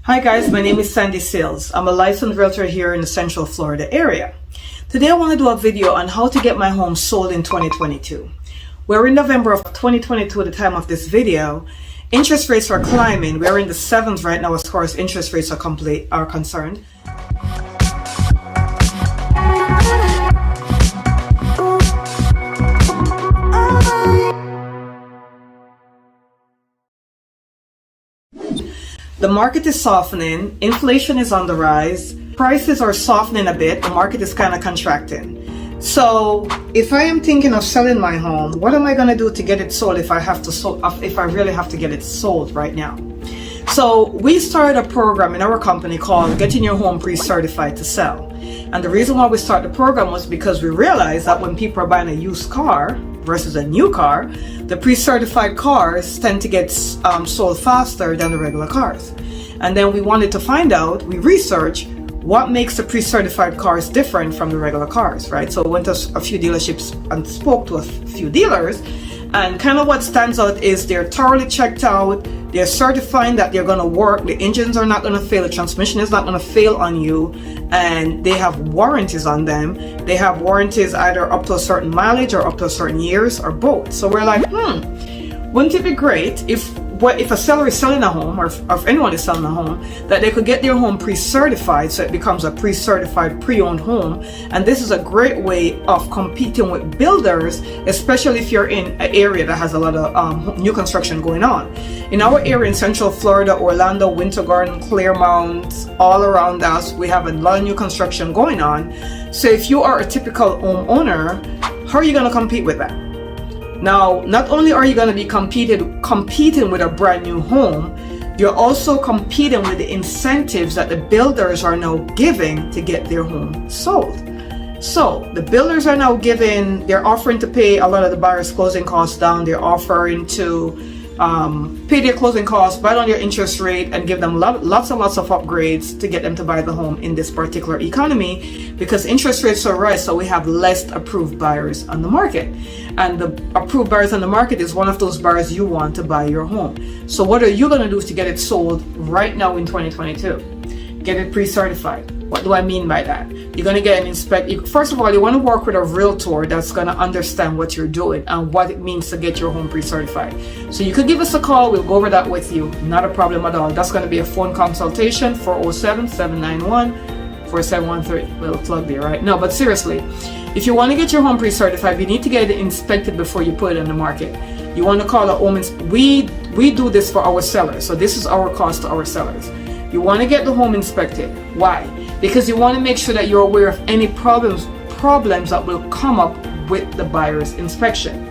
Hi guys, my name is Sills. I'm a licensed realtor here in the Central Florida area. Today I want to do a video on how to get my home sold in 2022. We're in November of 2022 at the time of this video. Interest rates are climbing. We're in the sevens right now as far as interest rates are concerned. The market is softening, inflation is on the rise, prices are softening a bit, the market is kind of contracting. So if I am thinking of selling my home, what am I going to do to get it sold if I really have to get it sold right now? So we started a program in our company called Getting Your Home Pre-Certified to Sell. And the reason why we started the program was because we realized that when people are buying a used car versus a new car, the pre-certified cars tend to get sold faster than the regular cars. And then we wanted to find out, we researched what makes the pre-certified cars different from the regular cars, right? So we went to a few dealerships and spoke to a few dealers, and kind of what stands out is they're thoroughly checked out, they're certifying that they're going to work, the engines are not going to fail, the transmission is not going to fail on you, and they have warranties on them. They have warranties either up to a certain mileage or up to a certain years or both. So we're like, wouldn't it be great if a seller is selling a home, or if anyone is selling a home, that they could get their home pre-certified so it becomes a pre-certified, pre-owned home. And this is a great way of competing with builders, especially if you're in an area that has a lot of new construction going on. In our area in Central Florida, Orlando, Winter Garden, Claremont, all around us, we have a lot of new construction going on. So if you are a typical homeowner, how are you going to compete with that? Now, not only are you going to be competing with a brand new home, you're also competing with the incentives that the builders are now giving to get their home sold. So the builders are now they're offering to pay a lot of the buyer's closing costs down. They're offering to pay their closing costs, buy down their interest rate, and give them lots and lots of upgrades to get them to buy the home in this particular economy, because interest rates are rise, so we have less approved buyers on the market. And the approved buyers on the market is one of those buyers you want to buy your home. So what are you going to do to get it sold right now in 2022? Get it pre-certified. What do I mean by that? You're going to get an first of all, you want to work with a realtor that's going to understand what you're doing and what it means to get your home pre-certified. So you could give us a call. We'll go over that with you. Not a problem at all. That's going to be a phone consultation, 407-791-4713. Little plug there, right? No, but seriously, if you want to get your home pre-certified, you need to get it inspected before you put it on the market. You want to call a home we do this for our sellers. So this is our cost to our sellers. You want to get the home inspected. Why? Because you want to make sure that you're aware of any problems that will come up with the buyer's inspection.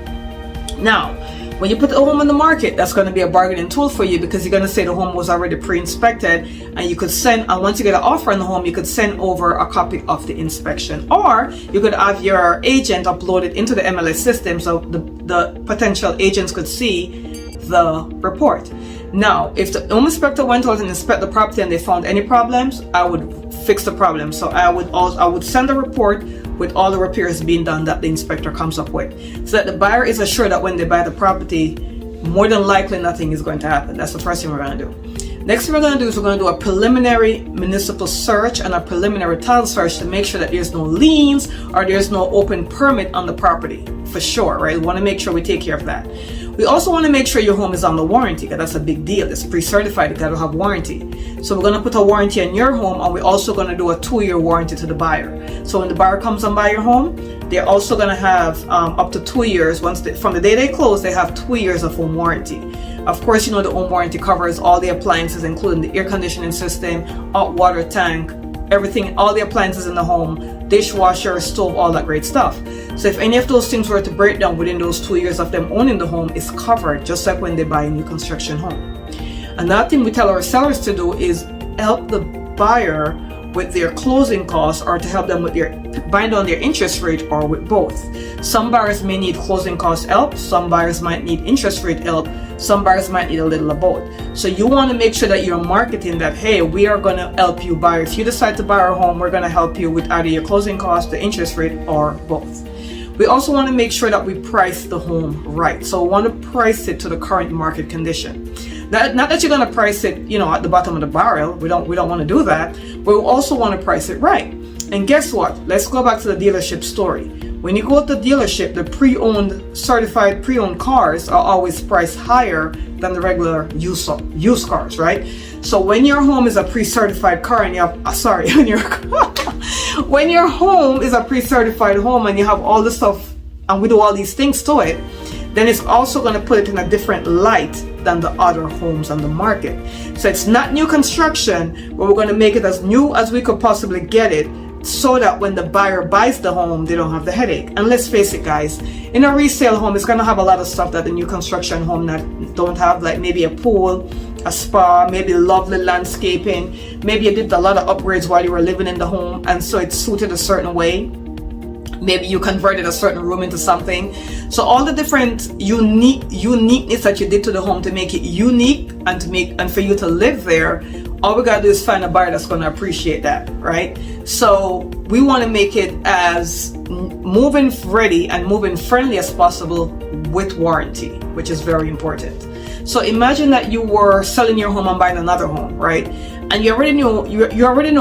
Now, when you put the home on the market, that's going to be a bargaining tool for you, because you're going to say the home was already pre-inspected, and you could and once you get an offer on the home, you could send over a copy of the inspection, or you could have your agent upload it into the MLS system so the potential agents could see the report. Now, if the home inspector went out and inspect the property and they found any problems, I would fix the problem. So I would send a report with all the repairs being done that the inspector comes up with, so that the buyer is assured that when they buy the property, more than likely nothing is going to happen. That's the first thing we're going to do. Next thing we're going to do is we're going to do a preliminary municipal search and a preliminary title search to make sure that there's no liens or there's no open permit on the property, for sure, right? We want to make sure we take care of that. We also want to make sure your home is on the warranty, because that's a big deal. It's pre-certified, it got to have warranty. So we're going to put a warranty on your home, and we're also going to do a 2-year warranty to the buyer. So when the buyer comes and buy your home, they're also going to have up to 2 years. From the day they close, they have 2 years of home warranty. Of course, you know the home warranty covers all the appliances, including the air conditioning system, hot water tank, everything, all the appliances in the home, dishwasher, stove, all that great stuff. So if any of those things were to break down within those 2 years of them owning the home, is covered, just like when they buy a new construction home. Another thing we tell our sellers to do is help the buyer with their closing costs, or to help them with their buying down their interest rate, or with both. Some buyers may need closing cost help, some buyers might need interest rate help, some buyers might need a little of both. So you want to make sure that you're marketing that, hey, we are going to help you buy. If you decide to buy our home, we're going to help you with either your closing cost, the interest rate, or both. We also want to make sure that we price the home right. So we want to price it to the current market condition. Not that you're going to price it, you know, at the bottom of the barrel. We don't want to do that. But we also want to price it right. And guess what? Let's go back to the dealership story. When you go to the dealership, the certified pre-owned cars are always priced higher than the regular used cars, right? So when your home is a pre-certified car and you have, when your home is a pre-certified home and you have all the stuff and we do all these things to it, then it's also going to put it in a different light than the other homes on the market. So it's not new construction, but we're going to make it as new as we could possibly get it, so that when the buyer buys the home, they don't have the headache. And let's face it, guys, in a resale home, it's going to have a lot of stuff that the new construction home don't have, like maybe a pool, a spa, maybe lovely landscaping. Maybe you did a lot of upgrades while you were living in the home, and so it's suited a certain way. Maybe you converted a certain room into something. So all the different uniqueness that you did to the home to make it unique and for you to live there, all we gotta do is find a buyer that's gonna appreciate that, right? So we want to make it as move-in ready and move-in friendly as possible with warranty, which is very important. So imagine that you were selling your home and buying another home, right? And you already know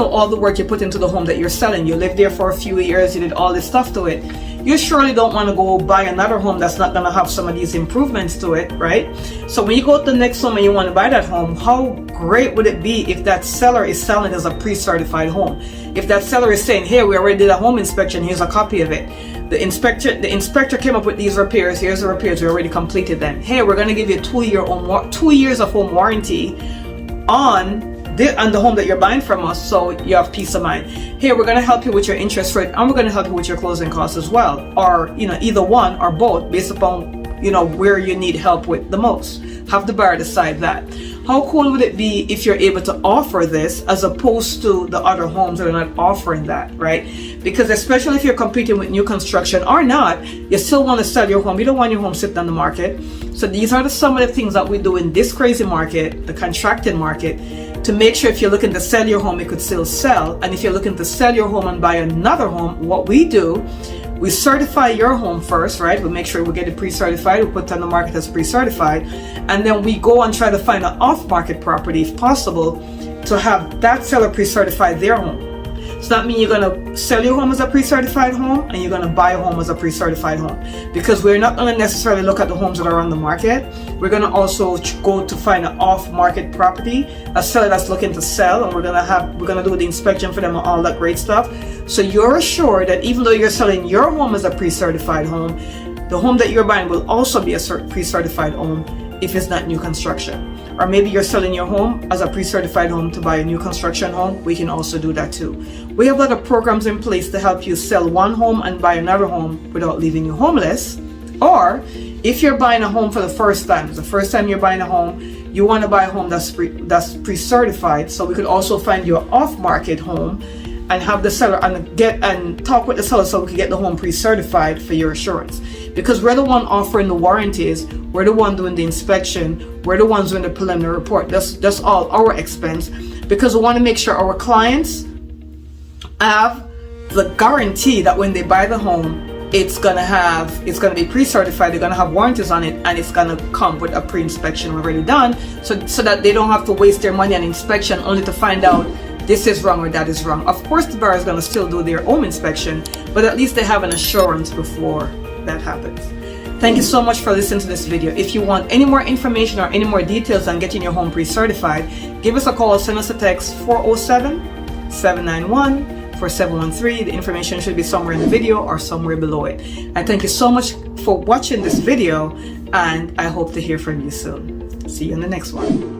all the work you put into the home that you're selling. You lived there for a few years, you did all this stuff to it. You surely don't want to go buy another home that's not going to have some of these improvements to it, right? So when you go to the next home and you want to buy that home, how great would it be if that seller is selling as a pre-certified home? If that seller is saying, hey, we already did a home inspection, here's a copy of it. The inspector came up with these repairs, here's the repairs, we already completed them. Hey, we're going to give you 2 years of home warranty on the home that you're buying from us, so you have peace of mind. Hey, we're going to help you with your interest rate, and we're going to help you with your closing costs as well, or either one or both, based upon where you need help with the most. Have the buyer decide that. How cool would it be if you're able to offer this as opposed to the other homes that are not offering that, right? Because especially if you're competing with new construction or not, you still want to sell your home. You don't want your home sitting on the market. So these are some of the things that we do in this crazy market, the contracted market, to make sure if you're looking to sell your home, it could still sell. And if you're looking to sell your home and buy another home, what we do, we certify your home first, right? We make sure we get it pre-certified. We put it on the market as pre-certified. And then we go and try to find an off-market property, if possible, to have that seller pre-certify their home. So that means you're going to sell your home as a pre-certified home and you're going to buy a home as a pre-certified home. Because we're not going to necessarily look at the homes that are on the market. We're going to also go to find an off-market property, a seller that's looking to sell, and we're going to do the inspection for them and all that great stuff. So you're assured that even though you're selling your home as a pre-certified home, the home that you're buying will also be a pre-certified home if it's not new construction. Or maybe you're selling your home as a pre-certified home to buy a new construction home. We can also do that too. We have a lot of programs in place to help you sell one home and buy another home without leaving you homeless. Or if you're buying a home for the first time, it's the first time you're buying a home, you want to buy a home that's pre-certified. So we could also find you an off-market home and have the seller and talk with the seller so we can get the home pre-certified for your assurance. Because we're the one offering the warranties, we're the one doing the inspection, we're the ones doing the preliminary report. That's all our expense, because we want to make sure our clients have the guarantee that when they buy the home, it's gonna be pre-certified, they're gonna have warranties on it, and it's gonna come with a pre-inspection already done, so that they don't have to waste their money on inspection only to find out this is wrong or that is wrong. Of course, the buyer is going to still do their own inspection, but at least they have an assurance before that happens. Thank you so much for listening to this video. If you want any more information or any more details on getting your home pre-certified, give us a call or send us a text, 407-791-4713. The information should be somewhere in the video or somewhere below it. I thank you so much for watching this video, and I hope to hear from you soon. See you in the next one.